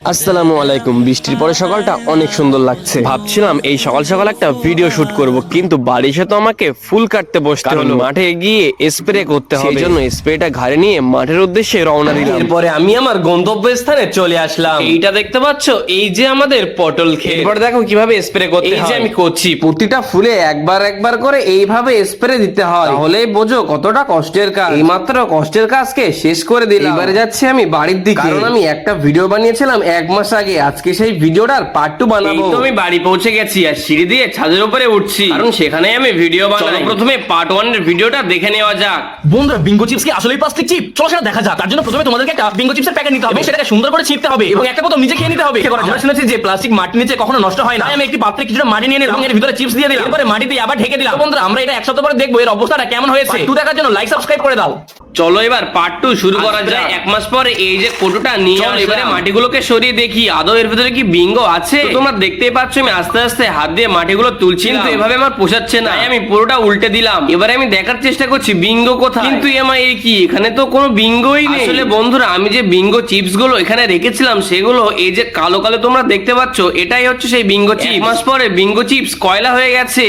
আসসালামু আলাইকুম। বৃষ্টির পরে সকালটা অনেক সুন্দর লাগছে। ভাবছিলাম এই সকাল সকাল একটা ভিডিও শুট করব, কিন্তু বাড়ি এসে তো আমাকে ফুল কাটতে বসতে হলো। মাঠে গিয়ে স্প্রে করতে হবে, সেই জন্য স্প্রেটা ঘাড়ে নিয়ে মাঠের উদ্দেশ্যে রওনা দিলাম। এরপরে আমি আমার গন্তব্য স্থানে চলে আসলাম। এইটা দেখতে পাচ্ছ, এই যে আমাদের পটল ক্ষেত। এরপর দেখো কিভাবে স্প্রে করতে হয়। এই যে আমি করছি, প্রতিটা ফুলে একবার একবার করে এইভাবে স্প্রে দিতে হয়, তাহলেই বোঝো কতটা কষ্টের কাজ। এই মাত্র কষ্টের কাজকে শেষ করে দিলাম। এবারে যাচ্ছি আমি বাড়ির দিকে, কারণ আমি একটা ভিডিও বানিয়েছিলাম 1 মাস আগে। আজকে সেই ভিডিওটার পার্ট 2 বানাবো। তো আমি বাড়ি পৌঁছে গেছি আর সিঁড়ি দিয়ে ছাদের উপরে উঠছি, কারণ সেখানে আমি ভিডিও বানাই। প্রথমে পার্ট 1 এর ভিডিওটা দেখে নেওয়া যাক। বন্ধুরা, বিঙ্গো চিপস কি আসলেই প্লাস্টিক চিপ? চলো সেটা দেখা যাক। তার জন্য প্রথমে তোমাদেরকে একটা বিঙ্গো চিপসের প্যাকেট নিতে হবে এবং সেটাকে সুন্দর করে ছিঁড়তে হবে এবং একটা প্রথম নিজে খেয়ে নিতে হবে। আমরা শুনেছি যে প্লাস্টিক মাটির নিচে কখনো নষ্ট হয় না। আমি একটি পাত্রে কিছুটা মাটি নিয়ে নিলাম, এর ভিতরে চিপস দিয়ে দিলাম, এরপরে মাটি দিয়ে আবার ঢেকে দিলাম। বন্ধুরা, আমরা এটা 1 সপ্তাহ পরে দেখবো এর অবস্থাটা কেমন হয়েছে। পার্ট 2 দেখার জন্য লাইক সাবস্ক্রাইব করে দাও। চলো এবার পার্ট 2 শুরু করা যায়। 1 মাস পরে এই যে কোটোটা নিয়ে এবারে মাটিগুলোকে সরিয়ে দেখি আদৌ এর ভিতরে কি বিঙ্গো আছে। তোমরা দেখতেই পাচ্ছ আমি আস্তে আস্তে হাত দিয়ে মাটিগুলো তুলছি, কিন্তু এভাবে আমার পোষাচ্ছে না। আমি পুরোটা উল্টে দিলাম। এবারে আমি দেখার চেষ্টা করছি বিঙ্গো কোথায়, কিন্তু এই কি এখানে তো কোনো বিঙ্গোই নেই। আসলে বন্ধুরা, আমি যে বিঙ্গো চিপস গুলো এখানে রেখেছিলাম সেগুলো এই যে কালো কালো তোমরা দেখতে পাচ্ছ, এটাই হচ্ছে সেই বিঙ্গো চিপস। 1 মাস পরে বিঙ্গো চিপস কয়লা হয়ে গেছে।